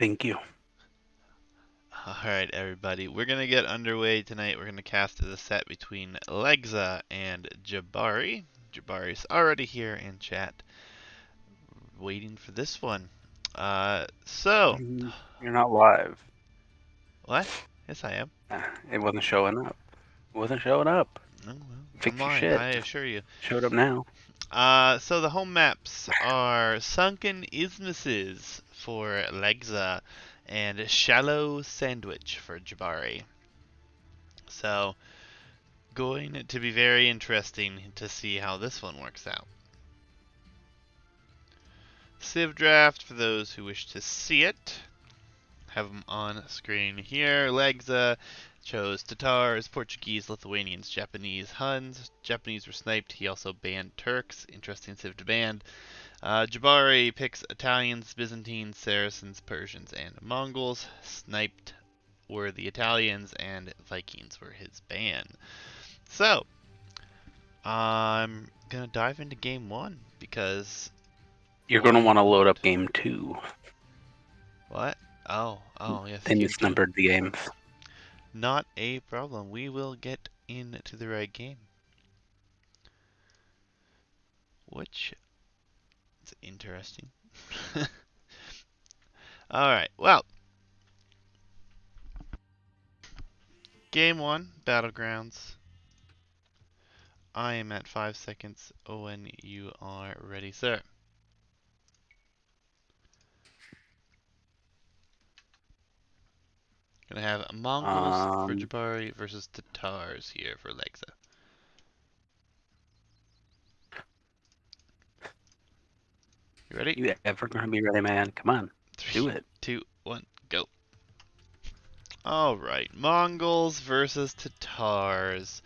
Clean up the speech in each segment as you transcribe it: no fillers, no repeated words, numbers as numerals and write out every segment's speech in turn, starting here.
Thank you. Alright, everybody, we're gonna get underway tonight. We're gonna cast the set between Lagza and Jabari. Jabari's already here in chat, waiting for this one. So, You're not live. what? Yes, I am. It wasn't showing up. It wasn't showing up. Oh, well, I'm Fix your live, I shit. assure you. Showed up now. So the home maps are Sunken Isthmuses for Lagza and Shallow Sandwich for Jabari. So, going to be very interesting to see how this one works out. Civ draft for those who wish to see it. Have them on screen here. Lagza chose Tatars, Portuguese, Lithuanians, Japanese, Huns. Japanese were sniped. He also banned Turks. Interesting Civ to ban. Jabari picks Italians, Byzantines, Saracens, Persians, and Mongols. Sniped were the Italians, and Vikings were his ban. So, I'm gonna dive into game one because You're going to why want to load not? up game 2. What? Oh, yes, They game two. misnumbered the games. Not a problem. We will get into the right game. Which is interesting. Alright, well. Game one, Battlegrounds. I am at 5 seconds when you are ready, sir. Gonna have Mongols for Um, Jabari versus Tatars here for Lagza. You ready? you ever going to be ready, man? Come on. Do 3, it. 2, 1, go. Alright, Mongols versus Tatars.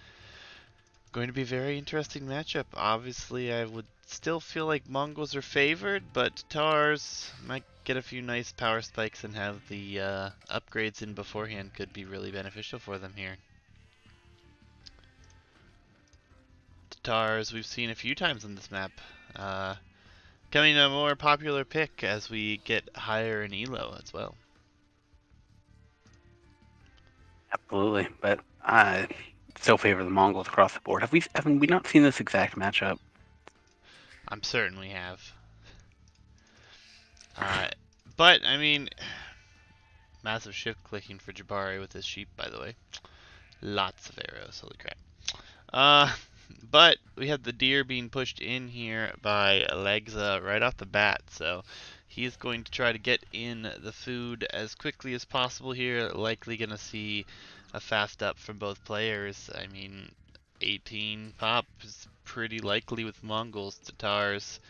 Going to be a very interesting matchup. Obviously, I would still feel like Mongols are favored, but Tatars might get a few nice power spikes and have the upgrades in beforehand could be really beneficial for them here. Tatars we've seen a few times on this map. Becoming a more popular pick as we get higher in elo as well. Absolutely. But I still favor the Mongols across the board. Haven't we not seen this exact matchup? I'm certain we have. Uh, but, I mean, massive shift clicking for Jabari with his sheep, by the way. Lots of arrows, holy crap. Uh, but we have the deer being pushed in here by Lagza right off the bat, so he's going to try to get in the food as quickly as possible here. Likely going to see a fast up from both players. I mean, 18 pop is pretty likely with Mongols. Tatars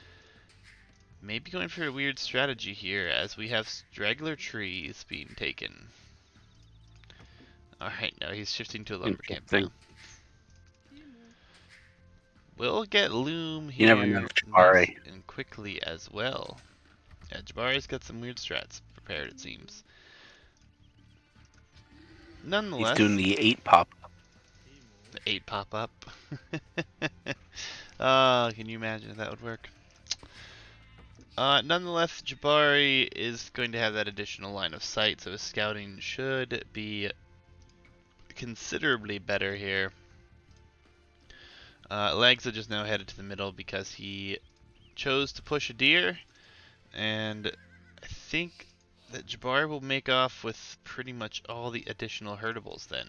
maybe going for a weird strategy here as we have straggler trees being taken. Alright, now he's shifting to a lumber camp now. Interesting. We'll get Loom You never know here with nice Jabari. and quickly as well. Yeah, Jabari's got some weird strats prepared, it seems. He's doing Nonetheless, the 8 pop. the 8 pop up. Can you imagine if that would work? Nonetheless, Jabari is going to have that additional line of sight, so his scouting should be considerably better here. Lagza just now headed to the middle because he chose to push a deer, and I think that Jabari will make off with pretty much all the additional herdables then.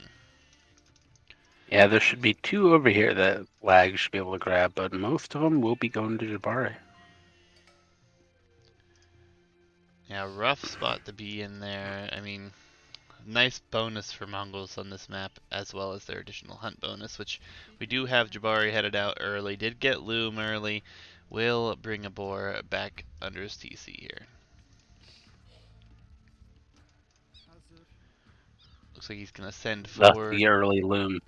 Yeah, there should be 2 over here that Lag should be able to grab, but most of them will be going to Jabari. Yeah, rough spot to be in there. I mean, nice bonus for Mongols on this map, as well as their additional hunt bonus, which we do have Jabari headed out early. Did get Loom early. Will bring a boar back under his TC here. Looks like he's going to send Thus 4. the early Loom.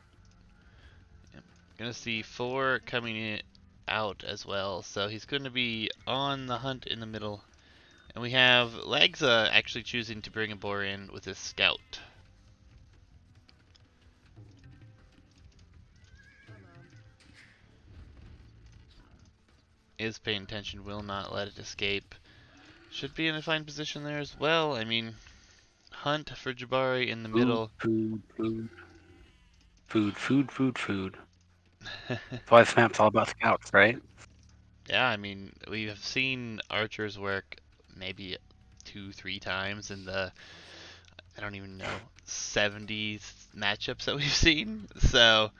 Yep. Going to see 4 coming in out as well. So he's going to be on the hunt in the middle. And we have Lagza actually choosing to bring a boar in with his scout. Is paying attention, will not let it escape. should be in a fine position there as well. I mean, hunt for Jabari in the Food, middle. food, food, food, food, food, food. That's why this map's all about scouts, right? Yeah, I mean, we have seen archers work maybe two, three times in the, I don't even know, 70 matchups that we've seen. So,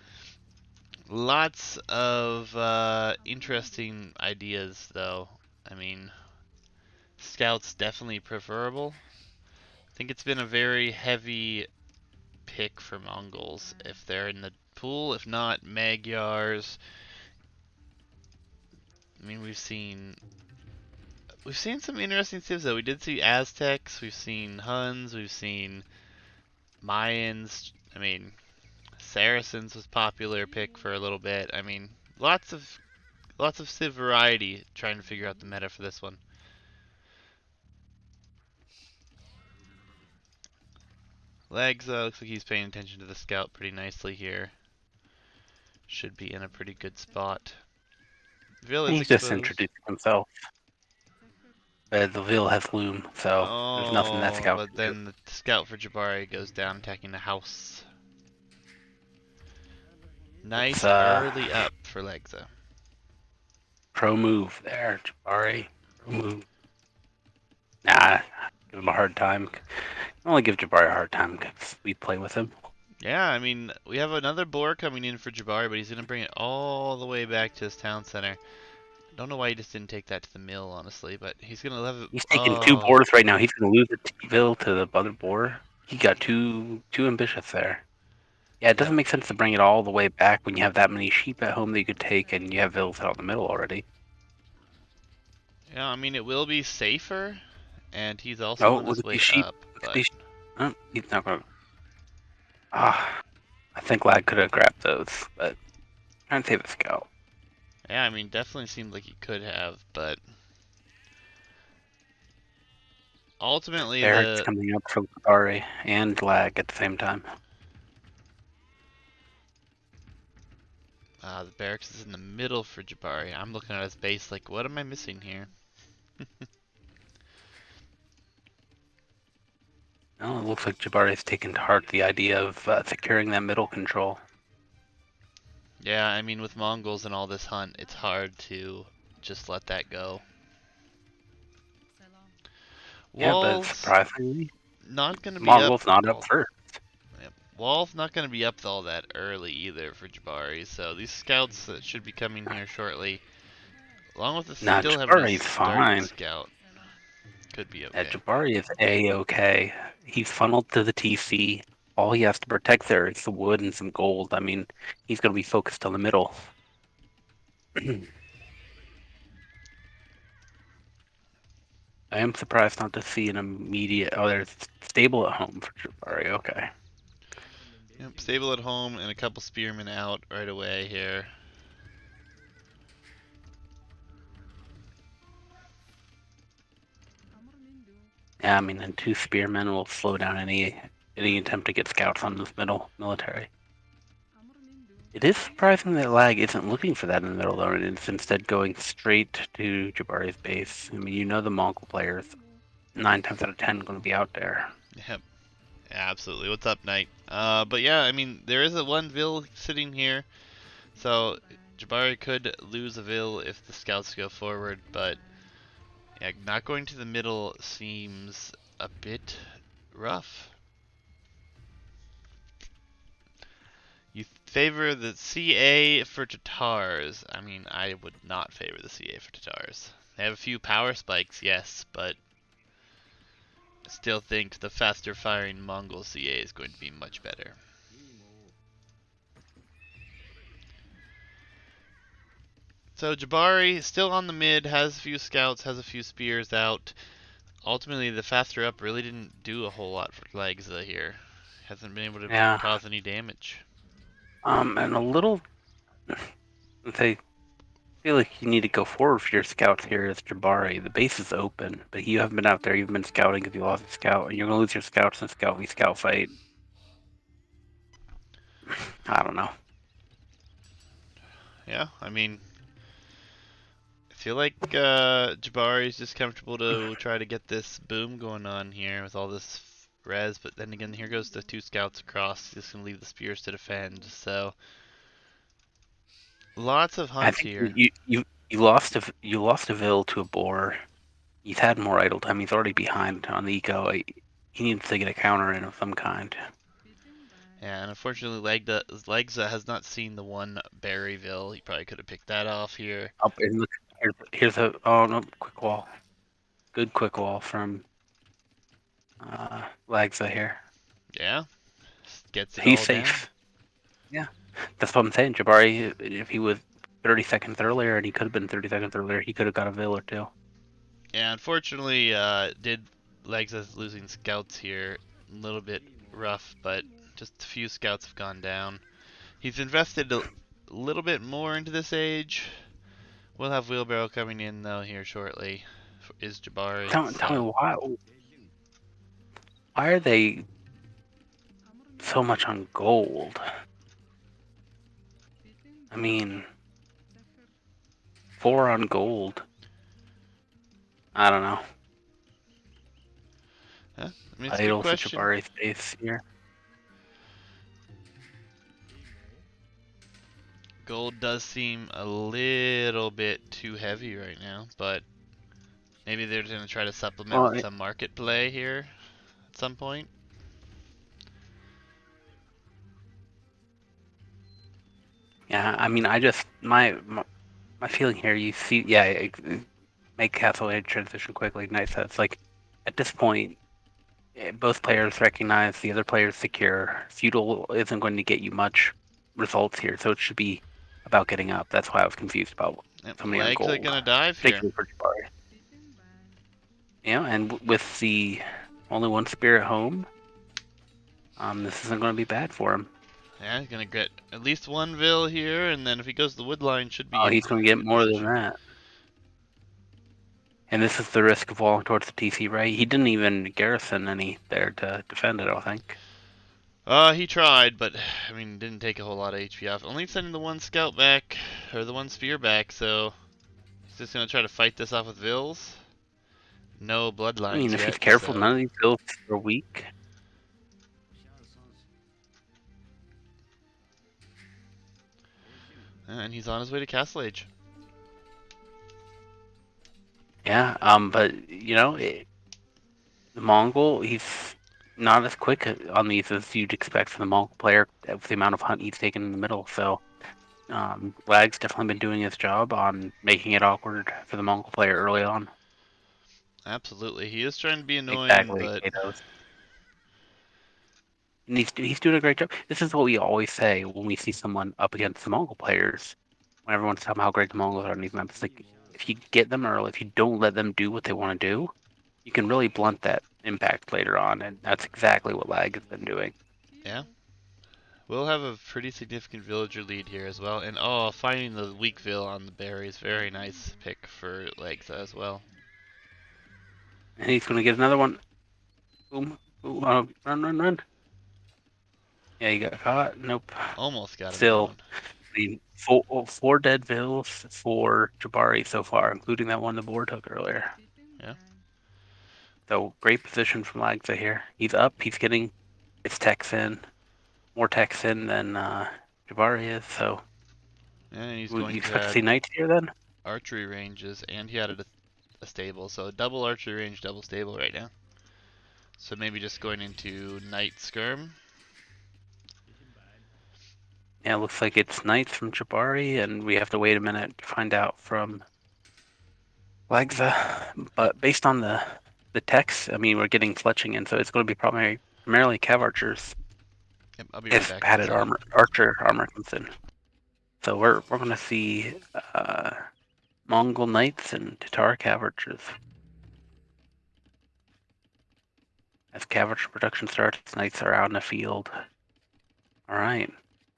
lots of interesting ideas, though. I mean, scouts definitely preferable. I think it's been a very heavy pick for Mongols if they're in the pool. If not, Magyars. I mean, we've seen some interesting civs though. We did see Aztecs, we've seen Huns, we've seen Mayans. I mean, Saracens was popular pick for a little bit. I mean, lots of civ variety trying to figure out the meta for this one. Lagza looks like he's paying attention to the scout pretty nicely here. Should be in a pretty good spot. Vil is He's just exposed. introducing himself. The Ville has loom, so there's nothing that Oh, scout but can do. then the scout for Jabari goes down attacking the house. That's Nice early up for Lagza. pro move there, Jabari. Pro move. Nah, give him a hard time. I only give Jabari a hard time because we play with him. Yeah, I mean, we have another boar coming in for Jabari, but he's going to bring it all the way back to his town center. Don't know why he just didn't take that to the mill, honestly, but he's going to leave it. He's taking two Oh, boars right now. He's going to lose the T-Ville to the other boar. He got too ambitious there. Yeah, it yep. doesn't make sense to bring it all the way back when you have that many sheep at home that you could take, and you have Vills out in the middle already. Yeah, I mean, it will be safer, and he's also Oh, on look his at these way sheep! up, Look at but these. Oh, he's not going to. Ah, I think Lag could have grabbed those, but trying to save the scout. yeah, I mean, definitely seemed like he could have, but ultimately Barracks the coming up for Jabari and Lag at the same time. the barracks is in the middle for Jabari. I'm looking at his base like, what am I missing here? Oh, it looks like Jabari's taken to heart the idea of securing that middle control. Yeah, I mean, with Mongols and all this hunt, it's hard to just let that go. Yeah, but Walls surprisingly, not gonna be up Mongols not up all. first. Yep. Wall's not gonna be up all that early either for Jabari. So these scouts that should be coming here shortly, along with Nah, still having a Jabari's starting fine. scout, could be Yeah, okay. Jabari is A-okay. He's funneled to the TC. All he has to protect there is the wood and some gold. I mean, he's going to be focused on the middle. I am surprised not to see an immediate. Oh, there's stable at home for Jabari. Okay. Yep. Stable at home and a couple spearmen out right away here. Yeah, I mean, and two spearmen will slow down any attempt to get scouts on this middle military. It is surprising that Lag isn't looking for that in the middle, though, and it's instead going straight to Jabari's base. I mean, you know the Mongol players, 9 times out of 10, going to be out there. Yep. Absolutely. What's up, Knight? But yeah, I mean, there is a one Vil sitting here, so Jabari could lose a Vil if the scouts go forward, but yeah, not going to the middle seems a bit rough. You favor the CA for Tatars. I mean, I would not favor the CA for Tatars. They have a few power spikes, yes, but I still think the faster firing Mongol CA is going to be much better. So Jabari still on the mid, has a few scouts, has a few spears out. Ultimately, the faster up really didn't do a whole lot for Lagza here. Hasn't been able to Yeah. cause any damage. And a little, they feel like you need to go forward for your scouts here as Jabari. The base is open, but you haven't been out there. You've been scouting because you lost a scout, and you're going to lose your scouts in a scout v scout fight. I don't know. Yeah, I mean, feel like Jabari's just comfortable to try to get this boom going on here with all this res, but then again, here goes the 2 scouts across. He's just gonna leave the spears to defend. So lots of I hunts think here. you lost a Vil to a boar. He's had more idle time. He's already behind on the eco. He needs to get a counter in of some kind. Yeah, and unfortunately, Lagza has not seen the one Berryville. He probably could have picked that off here. Up and look, here's a oh no, quick wall. Good quick wall from Lagza here. Yeah, gets it He's all down. safe. Yeah, that's what I'm saying. Jabari, if he was 30 seconds earlier, and he could have been 30 seconds earlier, he could have got a Vil or two. Yeah, unfortunately, did Lagza's losing scouts here a little bit rough, but just a few scouts have gone down. He's invested a little bit more into this age. We'll have Wheelbarrow coming in though here shortly. Is Jabari Tell me so? why are they so much on gold? I mean, 4 on gold. I don't know. Huh? I mean, it's a good Idols at question. Jabari's base here. Gold does seem a little bit too heavy right now, but maybe they're going to try to supplement Well, with some market play here at some point. yeah. I mean, I just my feeling here. You see, yeah, make Castle Age transition quickly. Nice. That's like at this point, both players recognize the other player's secure. Feudal isn't going to get you much results here, so it should be about getting up. That's why I was confused about Yep, somebody on legs are gold, going to dive here. particularly for Jabari. Yeah, and with the only one spirit home, this isn't going to be bad for him. Yeah, he's going to get at least one Vil here, and then if he goes the wood line, should be Oh, in he's going to get good more than position. that. And this is the risk of walling towards the TC, right? He didn't even garrison any there to defend it, I don't think. He tried, but I mean, didn't take a whole lot of HP off. Only sending the one scout back, or the one spear back, so he's just gonna try to fight this off with Vils. No I mean, bloodlines if he's yet, careful, so. none of these builds are weak. And he's on his way to Castle Age. Yeah, but the Mongol, he's not as quick on these as you'd expect from the Mongol player with the amount of hunt he's taken in the middle. So, Lag's definitely been doing his job on making it awkward for the Mongol player early on. Absolutely, he is trying to be annoying, Exactly, but Kato's. And he's doing a great job. This is what we always say when we see someone up against the Mongol players. When everyone's talking about how great the Mongols are on these maps, like if you get them early, if you don't let them do what they want to do, you can really blunt that impact later on, and that's exactly what Lag has been doing. yeah, we'll have a pretty significant villager lead here as well. And oh, finding the weak Vil on the berries, very nice pick for Legs as well. And he's going to get another one. Boom, boom, run, run, run. Yeah, he got caught. Nope. Almost got him Still, down. I mean, four dead Vils for Jabari so far, including that one the board took earlier. Yeah. So great position from Lagza here. He's up. He's getting his techs in, more techs in than Jabari is. So And he's would you going to expect to add see knights here then? archery ranges, and he added a stable, so double archery range, double stable right now. So maybe just going into Knight Skirm. Yeah, it looks like it's knights from Jabari, and we have to wait a minute to find out from Lagza. But based on the text, I mean, we're getting fletching in, so it's going to be primarily cav archers Yep, I'll be right if back, padded guys. archer armor comes in. So we're going to see Mongol knights and Tatar cav archers. As cav archer production starts, knights are out in the field. All right.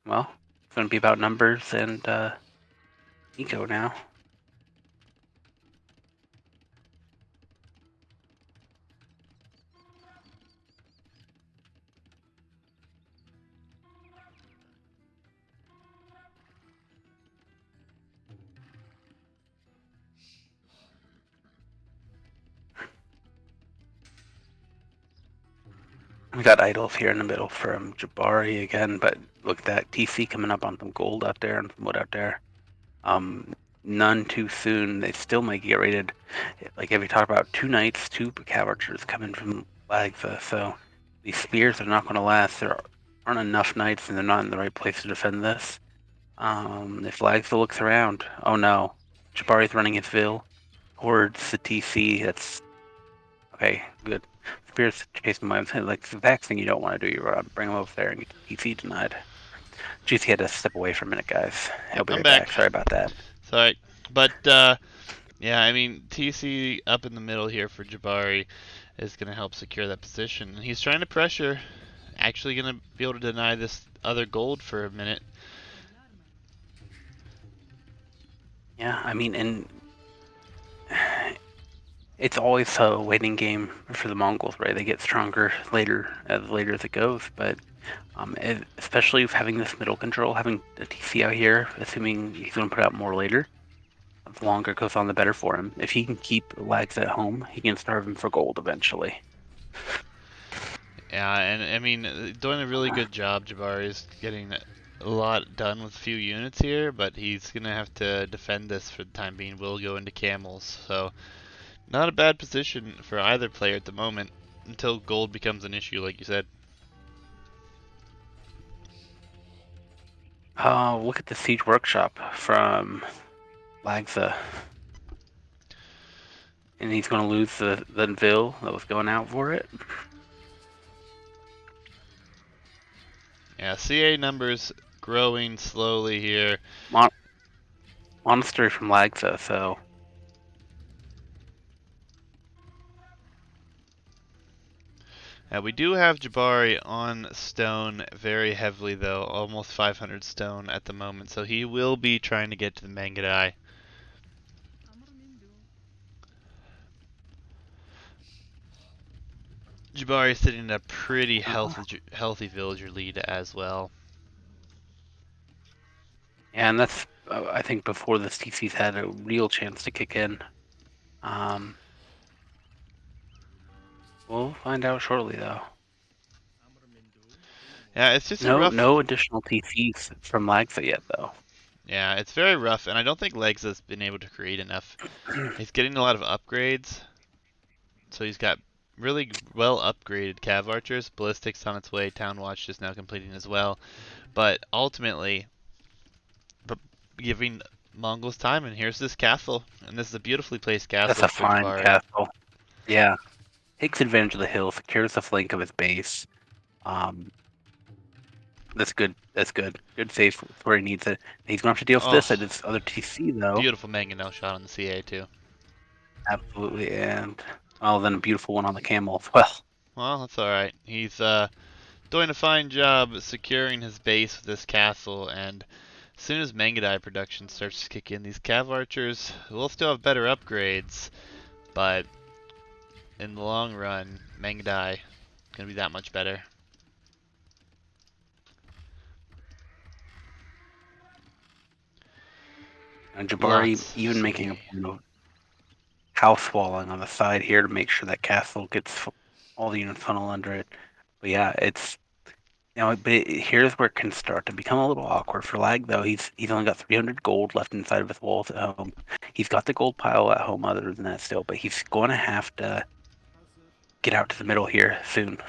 Well, it's going to be about numbers and eco now. We got idols here in the middle from Jabari again, but look at that TC coming up on some gold out there and some wood out there. None too soon. They still might get rated. Like if you talk about 2 knights, 2 cav archers coming from Lagza, so these spears are not going to last. There aren't enough knights, and they're not in the right place to defend this. If Lagza looks around, oh no, Jabari's running his Vil towards the TC. That's okay. Good. Spears chasing my like the next thing you don't want to do. You bring him over there and get TC denied. GC had to step away for a minute, guys. He'll Yep, be I'm right back. back. Sorry about that. Sorry. But, yeah, I mean, TC up in the middle here for Jabari is going to help secure that position. He's trying to pressure, actually going to be able to deny this other gold for a minute. Yeah, I mean, and it's always a waiting game for the Mongols, right? They get stronger later as it goes, but especially with having this middle control, having a TC out here, assuming he's going to put out more later, the longer it goes on, the better for him. If he can keep Lags at home, he can starve him for gold eventually. Yeah, and I mean, doing a really good job, Jabari is getting a lot done with few units here, but he's going to have to defend this for the time being. Will go into camels, so not a bad position for either player at the moment until gold becomes an issue, like you said. Look at the Siege Workshop from Lagza. And he's going to lose the Vil that was going out for it. Yeah, CA numbers growing slowly here. Monastery from Lagza, so We do have Jabari on stone very heavily, though, almost 500 stone at the moment, so he will be trying to get to the Mangadai. Jabari is sitting in a pretty healthy villager lead as well. yeah, and that's I think before the TC's had a real chance to kick in. We'll find out shortly, though. Yeah, it's just a No, rough. no additional TCs from Lagza yet, though. Yeah, it's very rough, and I don't think Legs has been able to create enough. He's getting a lot of upgrades, so he's got really well upgraded cav archers. Ballistics on its way. Town Watch just now completing as well. But ultimately, giving Mongols time, and here's this castle, and this is a beautifully placed That's castle a for fine Jabari. castle. Yeah, takes advantage of the hill, secures the flank of his base. Um, that's good. That's good. Good save where he needs it. He's gonna have to deal with this at Oh, his other TC though. beautiful mangonel shot on the CA too. Absolutely, and well, then a beautiful one on the camel as well. Well, that's all right. He's doing a fine job securing his base with this castle, and as soon as Mangadai production starts to kick in, these cav archers will still have better upgrades, but in the long run, Mangadai gonna be that much better. And Jabari Lots of even making a CA. point of house walling on the side here to make sure that castle gets all the units funnel under it. But yeah, it's but here's where it can start to become a little awkward for Lag though. He's only got 300 gold left inside of his walls at home. He's got the gold pile at home other than that still, but he's going to have to get out to the middle here soon.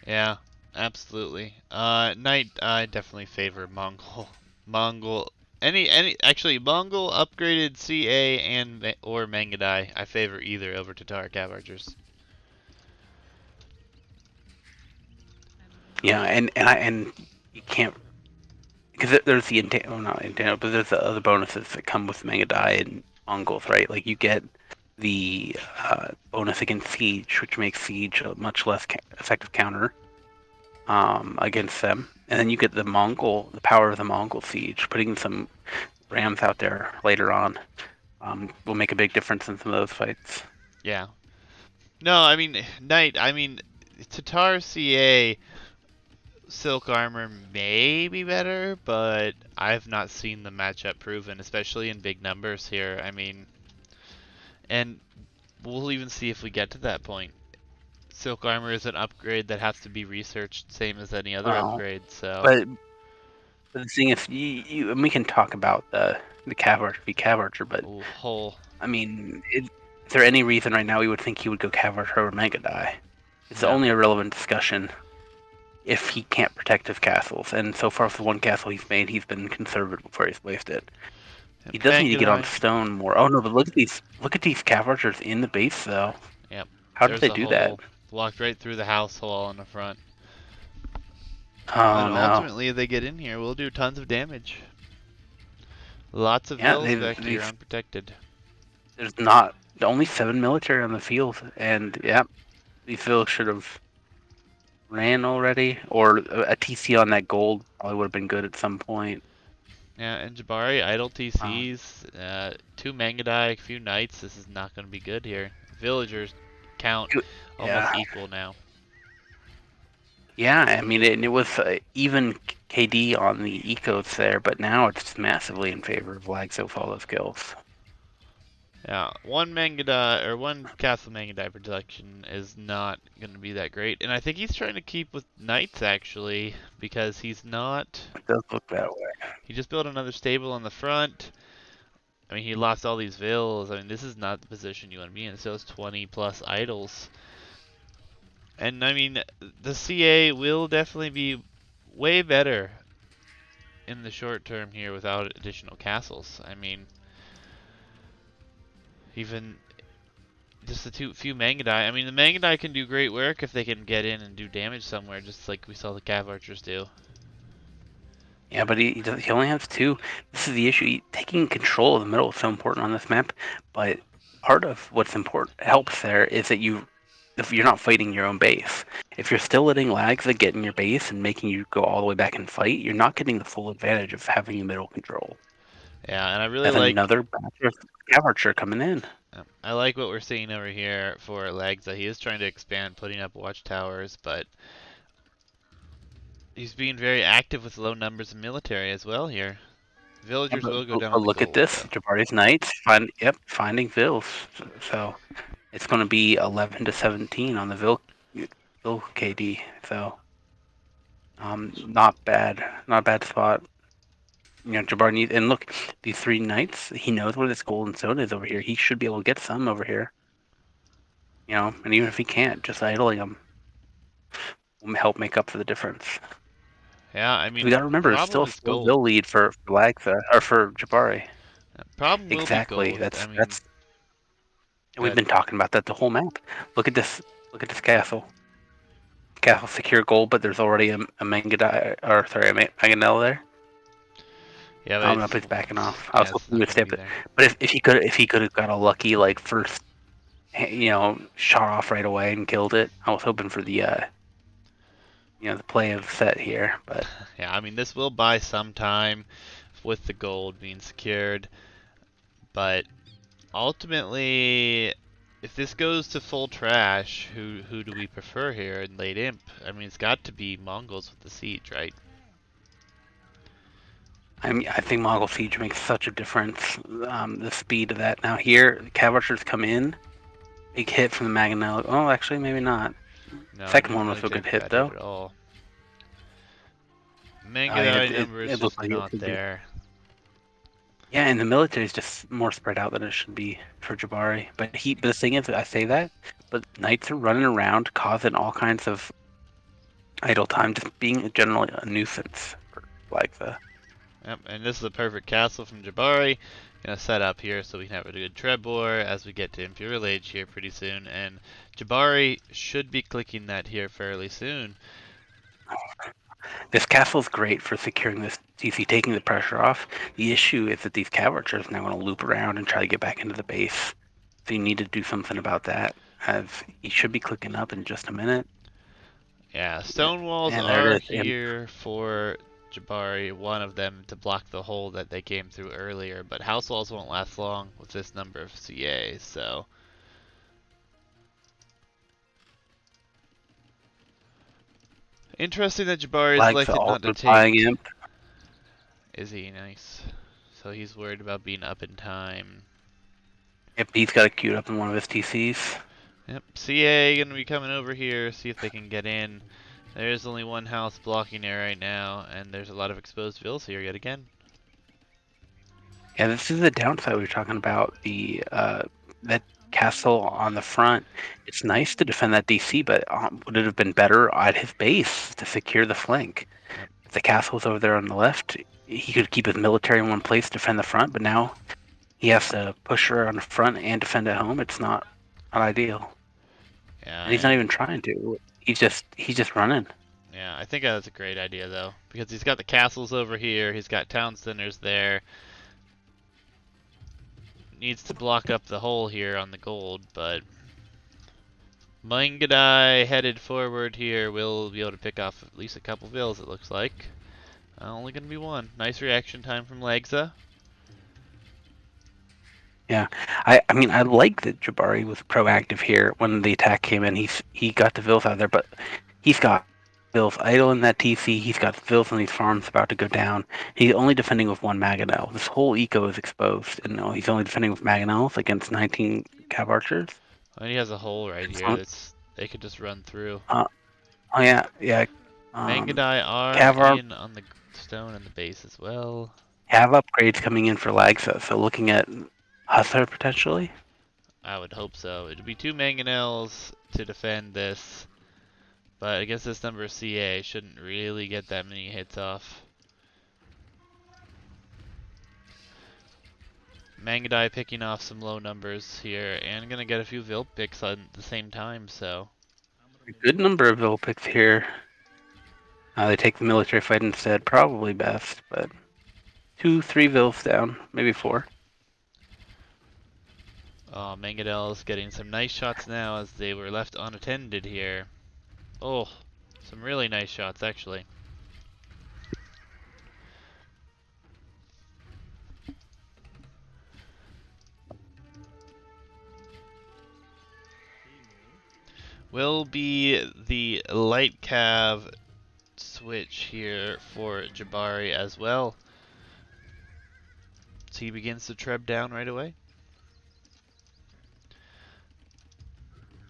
Yeah, absolutely. Knight, I definitely favor Mongol. Mongol, actually Mongol upgraded CA or Mangadai. I favor either over Tatar Cav Archers. Yeah, and you can't because there's the well, not intent, but there's the other bonuses that come with Mangadai and Mongols, right? Like you get the bonus against siege, which makes siege a much less effective counter against them, and then you get the power of the Mongol siege. Putting some rams out there later on will make a big difference in some of those fights. Yeah. No, I mean Knight. I mean Tatar CA Silk Armor may be better, but I've not seen the matchup proven, especially in big numbers here. I mean, and we'll even see if we get to that point. Silk armor is an upgrade that has to be researched, same as any other Well, upgrade. So but the thing is, and we can talk about the Cav Archer, but ooh, whole I mean, is there any reason right now we would think he would go Cav Archer over Mega Die? It's no. only a relevant discussion if he can't protect his castles. And so far, for the one castle he's made, he's been conservative before he's wasted it. He does need to get on Mangudai. stone more. Oh no, but look at these Cav Archers in the base though. Yep. How did There's they a do that? hole. Walked right through the house hole in the front. Oh And no. ultimately, if they get in here, we'll do tons of damage. Lots of Yeah, vills back here they've unprotected. there's not only 7 military on the field, and yeah, these villas should have ran already, or a TC on that gold probably would have been good at some point. Yeah, and Jabari, idle Um, TCs, 2 Mangudai, a few knights. This is not going to be good here. Villagers count almost yeah, equal now. yeah. I mean, it was even KD on the ecos there, but now it's massively in favor of Lagza with all those kills. Yeah, 1 Castle Mangudai production is not going to be that great. And I think he's trying to keep with knights, actually, because he's not. It does look that way. He just built another stable on the front. I mean, he lost all these vills. I mean, this is not the position you want to be in. So it's 20 plus idols. And I mean, the CA will definitely be way better in the short term here without additional castles. I mean, even just the few Mangudai. I mean, the Mangudai can do great work if they can get in and do damage somewhere, just like we saw the Cav Archers do. Yeah, but he only has two. This is the issue. Taking control of the middle is so important on this map, but part of what's important helps there is that if you're not fighting your own base. If you're still letting Lagza get in your base and making you go all the way back and fight, you're not getting the full advantage of having a middle control. Yeah, and I really That's like another Bachelor Cav Archer coming in. I like what we're seeing over here for Lagza. He is trying to expand, putting up watchtowers, but he's being very active with low numbers of military as well here. Yeah, Villagers will go down but with the look at gold, this. though. Jabari's Knights finding Vills. So it's going to be 11 to 17 on the Vill KD. So not bad, not a bad spot. Jabari needs, and look, these 3 knights. He knows where this golden zone is over here. He should be able to get some over here. And even if he can't, just idling them will help make up for the difference. Yeah, I Because we mean, got to remember, it's problem still a is slow gold. Vill lead for Lagza or for Jabari. Problem will be Exactly. gold. I mean, We've good. been talking about that the whole map. Look at this. Look at this castle. Castle secure gold, but there's already a Mangadai, or sorry, a Manganella there. Yeah, but I don't know if it's he's backing off. I was yeah, it's hoping he not would gonna stay be up it, there. but if he could have got a lucky like first, shot off right away and killed it. I was hoping for the play of set here, but Yeah, I mean, this will buy some time with the gold being secured, but ultimately, if this goes to full trash, who do we prefer here in late imp? I mean, it's got to be Mongols with the siege, right? I think Mongol Siege makes such a difference. The speed of that. Now here, the Cavalry's come in, big hit from the Manganella. Oh, actually, maybe not. No, Second didn't one was really a good take a hit bad hit though. at all. Yeah, Mangudai number is it looked just like it not should be. there. Yeah, and the military is just more spread out than it should be for Jabari. But the thing is, I say that, but knights are running around causing all kinds of idle time, just being generally a nuisance for like the. Yep, and this is a perfect castle from Jabari. Gonna set up here so we can have a good Trebor as we get to Imperial Age here pretty soon. And Jabari should be clicking that here fairly soon. This castle's great for securing this TC, taking the pressure off. The issue is that these cavalry's now going to loop around and try to get back into the base. So you need to do something about that. As he should be clicking up in just a minute. Yeah, stone walls And there are it is. And here for Jabari, one of them to block the hole that they came through earlier, but house walls won't last long with this number of CA, so interesting that Jabari has Lag's elected not to also buying take. imp. Is he nice? So he's worried about being up in time. Yep, he's got it queued up in one of his TCs. Yep, CA gonna be coming over here, see if they can get in. There's only one house blocking it right now, and there's a lot of exposed vills here yet again. Yeah, this is the downside we were talking about. That castle on the front. It's nice to defend that DC, but would it have been better at his base to secure the flank? Yep. If the castle was over there on the left, he could keep his military in one place, defend the front. But now he has to push her on the front and defend at home. It's not ideal, Yeah, and he's not and even trying to. He's just running. yeah, I think that's a great idea though, because he's got the castles over here, he's got town centers there. Needs to block up the hole here on the gold, but Mangadai headed forward here will be able to pick off at least a couple vills, it looks like. Only going to be one. Nice reaction time from Lagza. Yeah, I mean I like that Jabari was proactive here when the attack came in. He got the Vills out there, but he's got Vills idle in that TC. He's got Vills on these farms about to go down. He's only defending with one Mangonel. This whole eco is exposed, and no, he's only defending with Mangonels against 19 Cav archers. And he has a hole right here So, that's they could just run through. uh, oh yeah, yeah. Um, Mangadai are Cav in on the stone and the base as well. Cav upgrades coming in for Lagza, so looking at Hussar potentially. I would hope so. It'd be two Mangonels to defend this, but against this number of CA, shouldn't really get that many hits off. Mangadai picking off some low numbers here, and gonna get a few Vil picks at the same time, so. A good number of Vil picks here. They take the military fight instead, probably best, but 2, 3 Vils down, maybe 4. Oh, Mangadel's getting some nice shots now as they were left unattended here. Oh, some really nice shots actually. Will be the light cav switch here for Jabari as well. So he begins to treb down right away.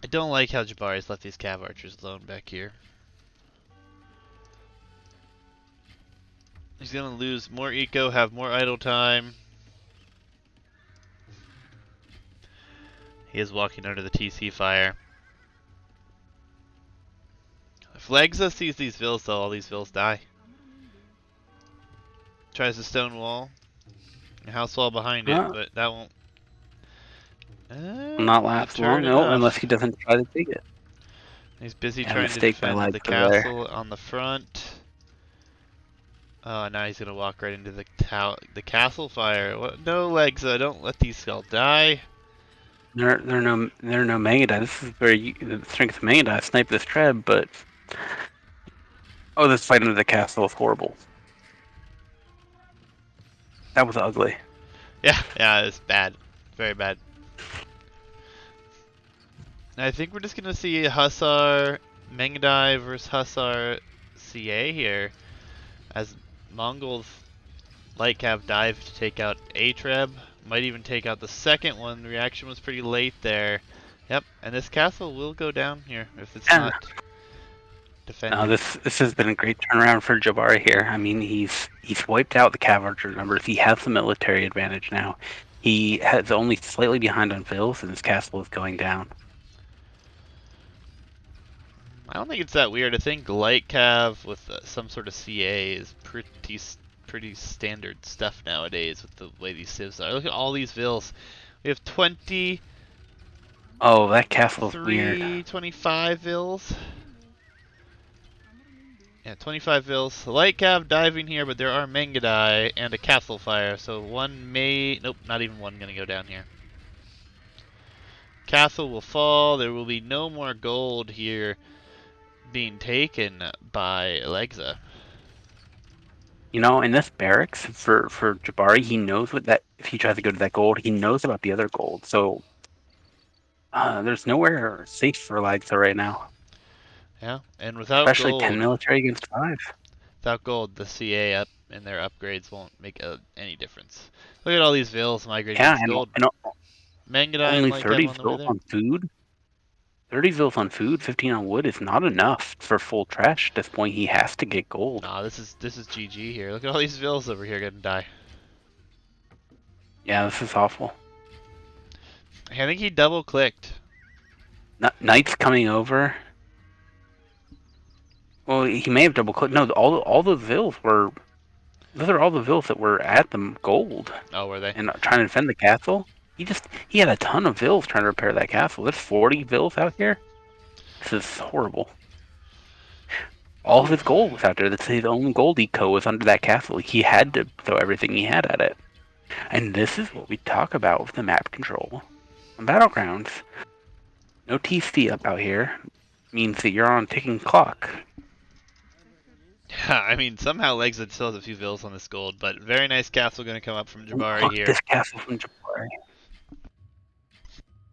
I don't like how Jabari's left these cav archers alone back here. He's gonna lose more eco, have more idle time. He is walking under the TC fire. If Lagza sees these vills though, all these vills die. Tries to stone wall. A house wall behind it, Uh, but that won't not last deter long, no, unless enough. he doesn't try to take it. He's busy Yeah, trying to mistake by defend the Lagza there. castle on the front. Oh, now he's gonna walk right into the castle fire. What? No, Lagza, don't let these all die. There are no Mangadai. This is very the strength of Mangadai. Snipe this treb, but this fight under the castle is horrible. That was ugly. Yeah, it's bad. Very bad. I think we're just gonna see Hussar, Mangadai versus Hussar CA here. As Mongols light cav dive to take out Atreb. Might even take out the second one. The reaction was pretty late there. Yep, and this castle will go down here if it's Yeah. not No, defended. this has been a great turnaround for Jabari here. I mean, he's wiped out the Cav archer numbers. He has the military advantage now. He has only slightly behind on Vils, and his castle is going down. I don't think it's that weird. I think light cav with some sort of CA is pretty standard stuff nowadays with the way these civs are. Look at all these vills. We have 23, Oh, that castle is weird. 25 vills. Yeah, 25 vills. Light cav diving here, but there are Mangadai and a castle fire, so one may... Nope, not even one gonna go down here. Castle will fall. There will be no more gold here being taken by Lagza. In this barracks for Jabari, he knows what that if he tries to go to that gold, he knows about the other gold. So there's nowhere safe for Lagza right now, Yeah, and especially 10 military against 5. without gold, the CA up and their upgrades won't make any difference. Look at all these vills migrating Yeah, towards gold. and Mangadai and only Light Cav 30 on the way Vils there. on food. 30 vills on food, 15 on wood is not enough for full trash. At this point, he has to get gold. Nah, this is GG here. Look at all these vills over here gonna die. Yeah, this is awful. I think he double clicked. Knight's coming over. Well, he may have double clicked. No, all the vills were. Those are all the vills that were at the gold Oh, were they? and trying to defend the castle. He had a ton of vills trying to repair that castle. There's 40 vills out here. This is horrible. All of Ooh. his gold was out there. That's his only gold eco was under that castle. He had to throw everything he had at it. And this is what we talk about with the map control on Battlegrounds. No TC up out here means that you're on a ticking clock. Yeah, I mean, somehow Lagza still has a few vills on this gold, but very nice castle gonna come up from And Jabari look at here. this castle from Jabari.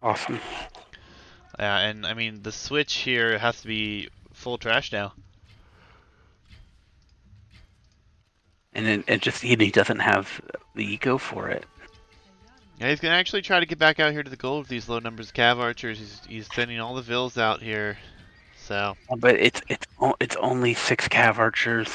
Awesome. Yeah, and I mean, the switch here has to be full trash now. And it just he doesn't have the eco for it. Yeah, he's gonna actually try to get back out here to the gold with these low numbers of cav archers. He's sending all the vills out here. So But it's only 6 cav archers,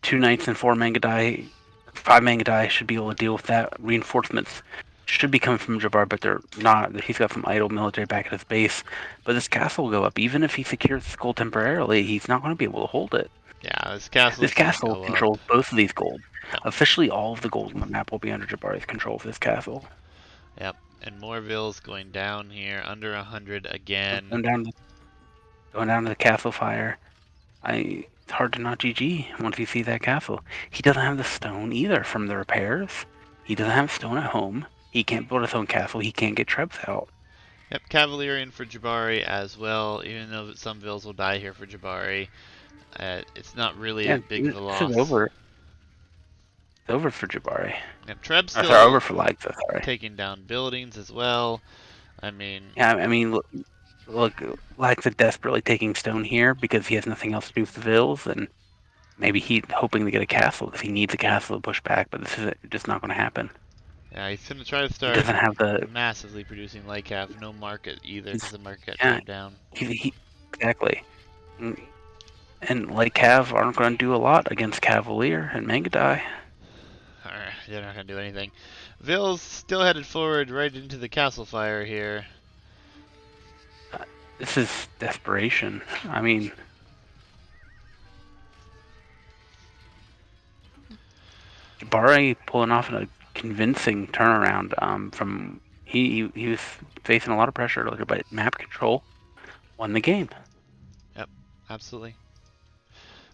2 knights and 4 Mangadai. 5 Mangadai should be able to deal with that. Reinforcements should be coming from Jabbar, but they're not. He's got some idle military back at his base. But this castle will go up. Even if he secures this gold temporarily, he's not going to be able to hold it. yeah, this castle This is gonna castle go up. controls both of these gold. Yep. Officially, all of the gold on the map will be under Jabari's control for this castle. Yep. And more vills going down here, under 100 again. Going down to the castle fire. It's hard to not GG once you see that castle. He doesn't have the stone either from the repairs. He doesn't have stone at home. He can't build his own castle. He can't get trebs out. Yep, Cavalierian for Jabari as well, even though some vills will die here for Jabari. It's not really Yeah, as big of a this is loss. over. It's over for Jabari. Yep, Treb's Or sorry, over still for Lagza, sorry. taking down buildings as well. I mean, Yeah, I mean, look, Lagza desperately taking stone here because he has nothing else to do with the vills, and maybe he's hoping to get a castle because he needs a castle to push back, but this is just not going to happen. yeah, he's gonna try to He start doesn't have the. massively producing light cav. No market either, because He's, the market got yeah, teared down. exactly. And like Cav aren't going to do a lot against Cavalier and Mangadai. Alright, they're not gonna do anything. Ville's still headed forward right into the castle fire here. This is desperation. I mean, Jabari pulling off a convincing turnaround from he was facing a lot of pressure earlier, but map control won the game. Yep, absolutely.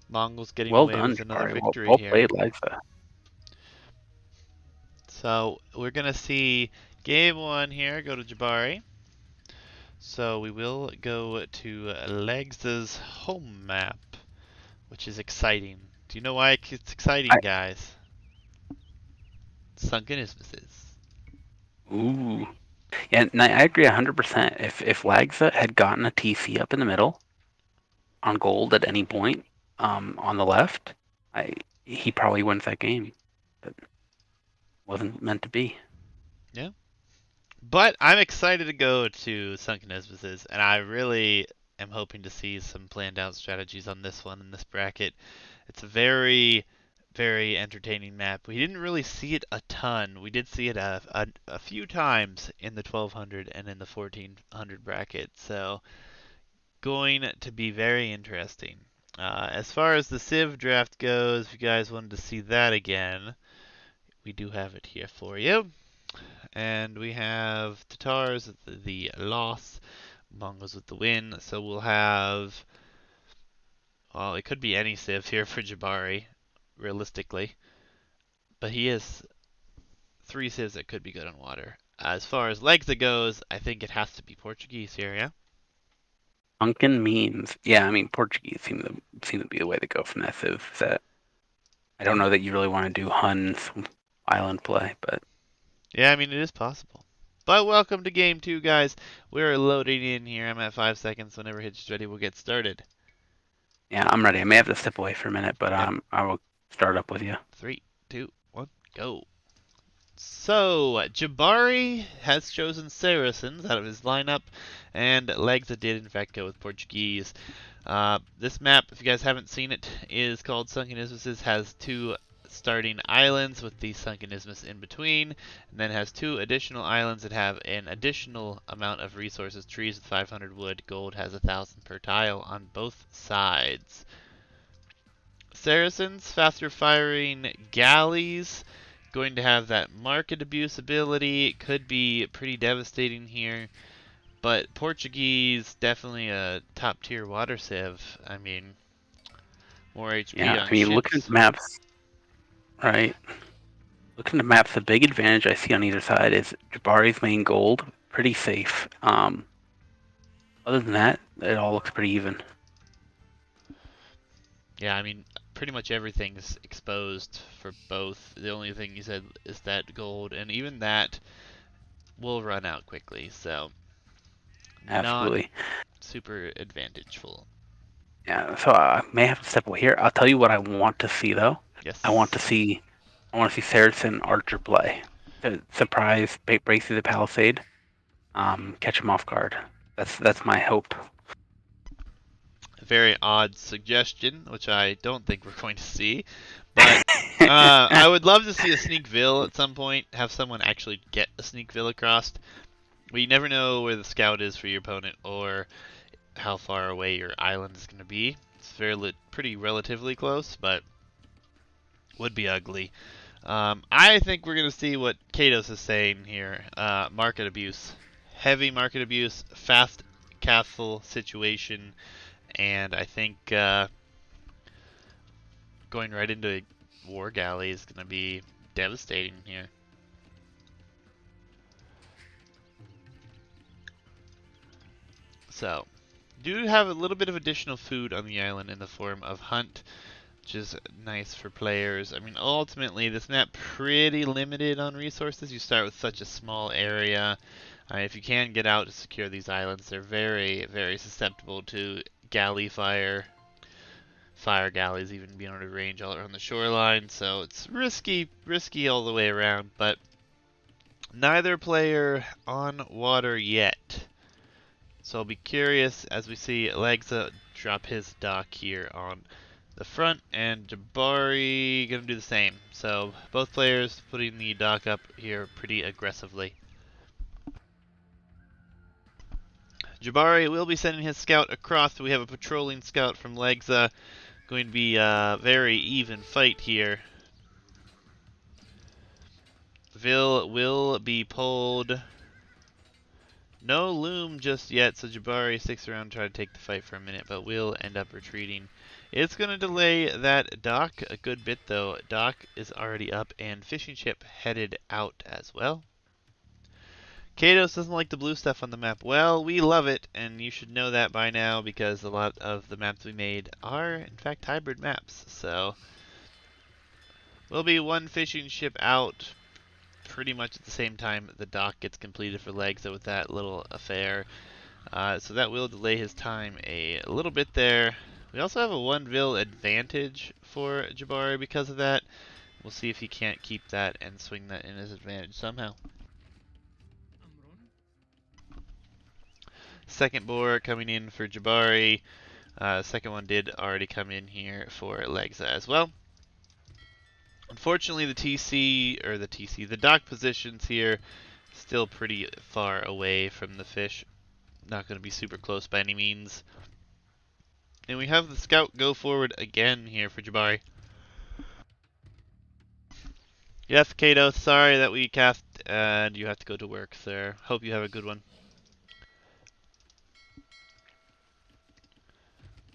Mongols getting Well away done, with another Jabari. victory Well here. played, Lagza. So we're gonna see game one here go to Jabari. So we will go to Lagza's home map, which is exciting. Do you know why it's exciting, I, guys? Sunken Isthmuses. ooh. Yeah, I agree 100%. If Lagza had gotten a TC up in the middle on gold at any point on the left, he probably wins that game. But wasn't meant to be. Yeah. But I'm excited to go to Sunken Isthmuses, and I really am hoping to see some planned out strategies on this one in this bracket. It's a very, very entertaining map. We didn't really see it a ton. We did see it a few times in the 1200 and in the 1400 bracket, so going to be very interesting. As far as the Civ draft goes, if you guys wanted to see that again, we do have it here for you. And we have Tatars with the loss, Mongols with the win. So we'll have, well, it could be any Civ here for Jabari, realistically. But he has 3 Civs that could be good on water. As far as Lagza goes, I think it has to be Portuguese here, yeah? Sunken means, yeah, I mean, Portuguese seem to be the way to go from that. So that I don't know that you really want to do Hun's island play, but Yeah, I mean, it is possible. But welcome to game 2, guys. We're loading in here. I'm at 5 seconds. Whenever Hitch's ready, we'll get started. yeah, I'm ready. I may have to step away for a minute, but Yep. I will start up with you. 3, 2, 1, go. So, Jabari has chosen Saracens out of his lineup, and Lagza did in fact go with Portuguese. This map, if you guys haven't seen it, is called Sunken Isthmuses, has two starting islands with the Sunken Isthmus in between, and then has two additional islands that have an additional amount of resources. Trees with 500 wood, gold has 1,000 per tile on both sides. Saracens, faster firing galleys, going to have that market abuse ability. It could be pretty devastating here. But Portuguese, definitely a top tier water civ. I mean, more HP Yeah, on I mean, looking at ships. the maps, right? Looking at the maps, the big advantage I see on either side is Jabari's main gold, pretty safe. Other than that, it all looks pretty even. Yeah, I mean, pretty much everything's exposed for both. The only thing you said is that gold, and even that will run out quickly, so not Absolutely. super advantageful. Yeah, so I may have to step away here. I'll tell you what I want to see though. I want Yes. to see, I want to see Saracen Archer play. To surprise, break through the palisade, catch him off guard. That's my hope. A very odd suggestion, which I don't think we're going to see. But I would love to see a sneak vill at some point. Have someone actually get a sneak vill across. We never know where the scout is for your opponent or how far away your island is going to be. It's pretty relatively close, but would be ugly. I think we're going to see what Katos is saying here. Market abuse. Heavy market abuse, fast castle situation, and I think going right into a war galley is going to be devastating here. So, do have a little bit of additional food on the island in the form of hunt, which is nice for players. I mean, ultimately, this map pretty limited on resources. You start with such a small area. If you can get out to secure these islands, they're very, very susceptible to galley fire. Fire galleys even being able to range all around the shoreline, so it's risky all the way around, but neither player on water yet. So I'll be curious as we see Lagza drop his dock here on the front, and Jabari gonna do the same. So both players putting the dock up here pretty aggressively. Jabari will be sending his scout across. We have a patrolling scout from Lagza. Going to be a very even fight here. Vil will be pulled. No loom just yet, so Jabari sticks around to try to take the fight for a minute, but will end up retreating. It's going to delay that dock a good bit, though. Dock is already up, and fishing ship headed out as well. Kados doesn't like the blue stuff on the map. Well, we love it, and you should know that by now, because a lot of the maps we made are, in fact, hybrid maps. So, will be one fishing ship out pretty much at the same time the dock gets completed for Lagza with that little affair. So that will delay his time a little bit there. We also have a 1 vil advantage for Jabari because of that. We'll see if he can't keep that and swing that in his advantage somehow. Second boar coming in for Jabari. Second one did already come in here for Lagza as well. Unfortunately, the dock positions here still pretty far away from the fish. Not going to be super close by any means. And we have the scout go forward again here for Jabari. Yes, Kato, sorry that we cast and you have to go to work, sir. Hope you have a good one.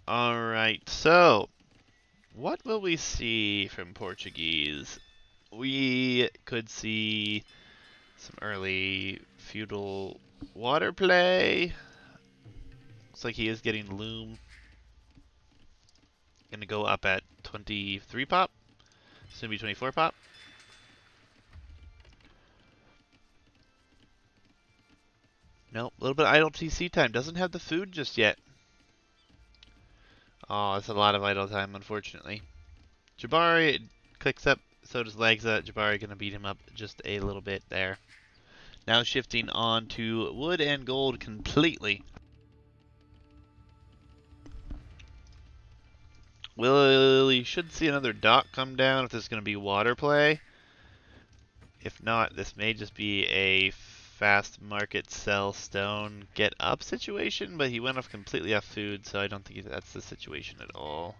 Alright, so what will we see from Portuguese? We could see some early feudal water play. Looks like he is getting loom. Gonna go up at 23 pop. Soon be 24 pop. Nope, a little bit idle TC time. Doesn't have the food just yet. Oh, that's a lot of idle time, unfortunately. Jabari clicks up So does Lagza. Jabari going to beat him up just a little bit there. Now shifting on to wood and gold completely. We should see another dock come down if there's going to be water play. If not, this may just be a fast market sell stone get up situation, but he went off completely off food, so I don't think that's the situation at all.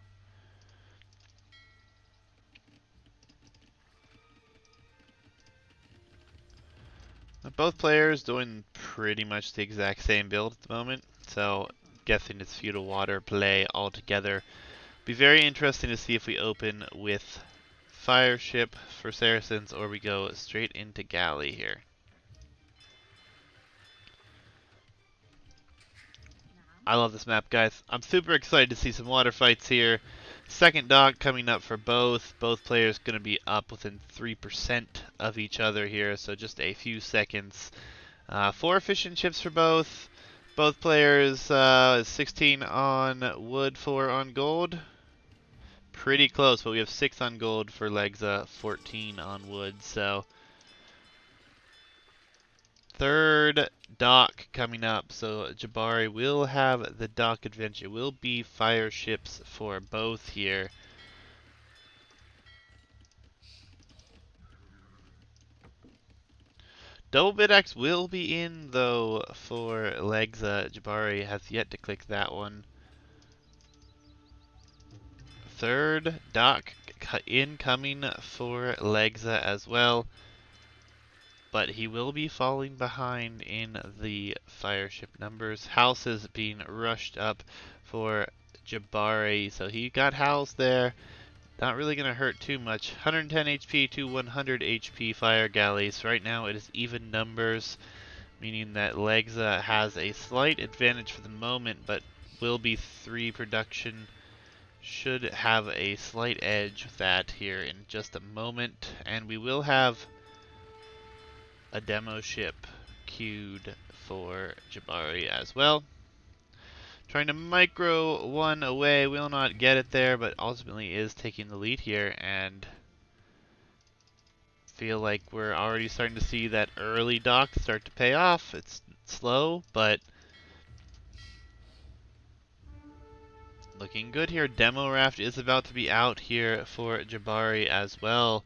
Both players doing pretty much the exact same build at the moment, so guessing it's feudal water play altogether. Be very interesting to see if we open with fire ship for Saracens or we go straight into galley here. I love this map, guys. I'm super excited to see some water fights here. Second dock coming up for both. Both players going to be up within 3% of each other here, so just a few seconds. 4 efficient chips for both. Both players 16 on wood, 4 on gold. Pretty close, but we have 6 on gold for Lagza, 14 on wood, so third dock coming up, so Jabari will have the dock adventure. It will be fire ships for both here. Double bid X will be in though for Lagza. Jabari has yet to click that one. Third dock incoming for Lagza as well. But he will be falling behind in the fire ship numbers. Houses being rushed up for Jabari, so he got housed there. Not really going to hurt too much. 110 HP to 100 HP fire galleys. Right now it is even numbers, meaning that Lagza has a slight advantage for the moment, but will be 3 production. Should have a slight edge with that here in just a moment. And we will have a demo ship queued for Jabari as well. Trying to micro one away, will not get it there, but ultimately is taking the lead here, and feel like we're already starting to see that early dock start to pay off. It's slow, but looking good here. Demo raft is about to be out here for Jabari as well,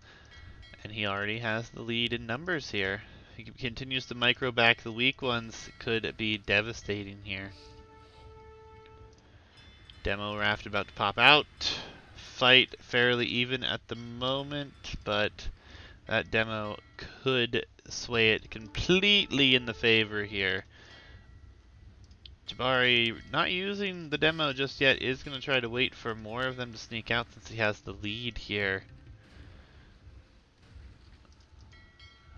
and he already has the lead in numbers here. If he continues to micro back the weak ones, could be devastating here. Demo raft about to pop out. Fight fairly even at the moment, but that demo could sway it completely in the favor here. Jabari not using the demo just yet, is going to try to wait for more of them to sneak out since he has the lead here.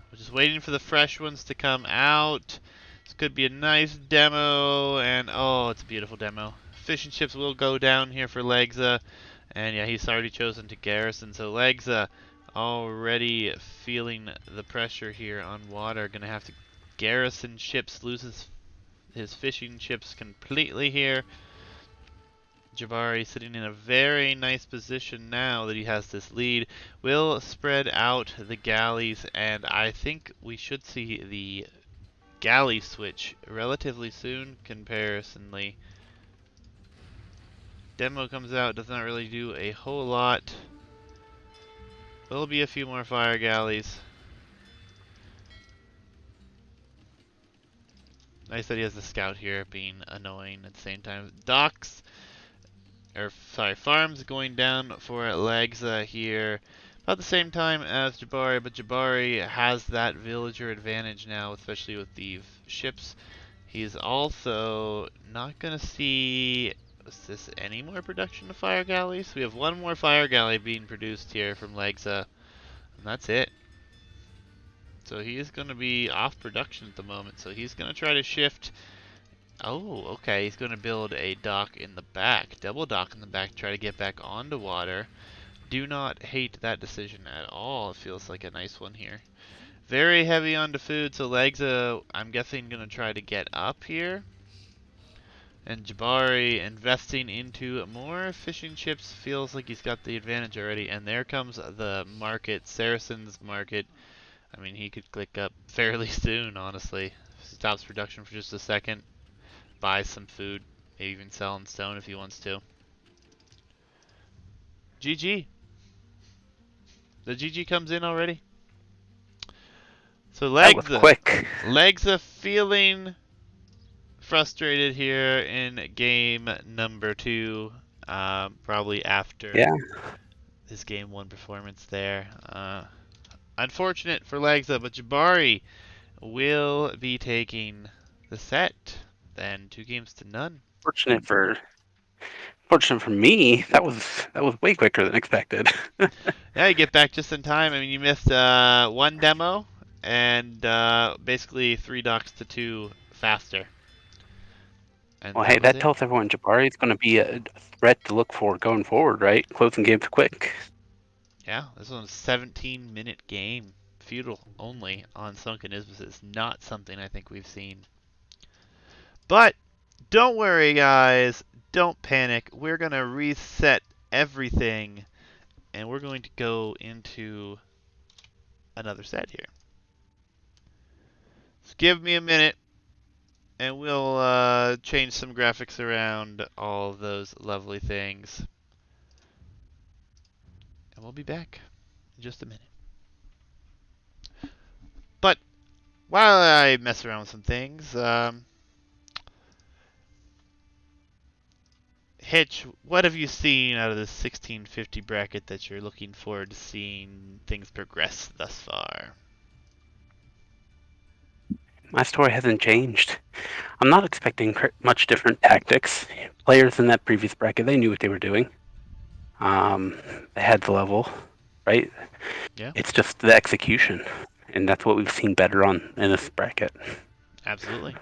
We're just waiting for the fresh ones to come out. This could be a nice demo, and oh, it's a beautiful demo. Fish and chips will go down here for Lagza, and yeah, he's already chosen to garrison, so Lagza already feeling the pressure here on water. Gonna have to garrison ships, loses his fishing chips completely here. Jabari sitting in a very nice position now that he has this lead. Will spread out the galleys, and I think we should see the galley switch relatively soon, comparisonly. Demo comes out, does not really do a whole lot. Will be a few more fire galleys. Nice that he has the scout here being annoying at the same time. Docks, or sorry, farms going down for Lagza here. About the same time as Jabari, but Jabari has that villager advantage now, especially with the ships. He's also not going to see, is this any more production of fire galleys? We have one more fire galley being produced here from Lagza, and that's it. So he is going to be off production at the moment, so he's going to try to shift. Oh, okay, he's going to build a dock in the back, double dock in the back, try to get back onto water. Do not hate that decision at all. It feels like a nice one here. Very heavy onto food, so Lagza, I'm guessing, going to try to get up here. And Jabari investing into more fishing chips feels like he's got the advantage already. And there comes the market, Saracen's market. I mean, he could click up fairly soon, honestly. Stops production for just a second, buys some food, maybe even selling stone if he wants to. GG. The GG comes in already. So That was Lagza. quick. Lagza feeling frustrated here in game number 2. Probably after Yeah. his game 1 performance there. Unfortunate for Lagza, but Jabari will be taking the set. Then 2-0. Fortunate for Fortunate for me, that was way quicker than expected. Yeah, you get back just in time. I mean, you missed one demo and basically 3 docks to 2 faster. And Well, that hey, was that it. tells everyone Jabari is going to be a threat to look for going forward, right? Closing games quick. Yeah, this was a 17-minute game. Feudal only on Sunken Isthmus is not something I think we've seen. But don't worry, guys. Don't panic. We're going to reset everything and we're going to go into another set here. So give me a minute and we'll change some graphics around all those lovely things. And we'll be back in just a minute. But while I mess around with some things, Hitch, what have you seen out of this 1650 bracket that you're looking forward to seeing things progress thus far? My story hasn't changed. I'm not expecting much different tactics. Players in that previous bracket, they knew what they were doing. Um, they had the level, right? Yeah, It's just the execution, and that's what we've seen better on in this bracket. absolutely.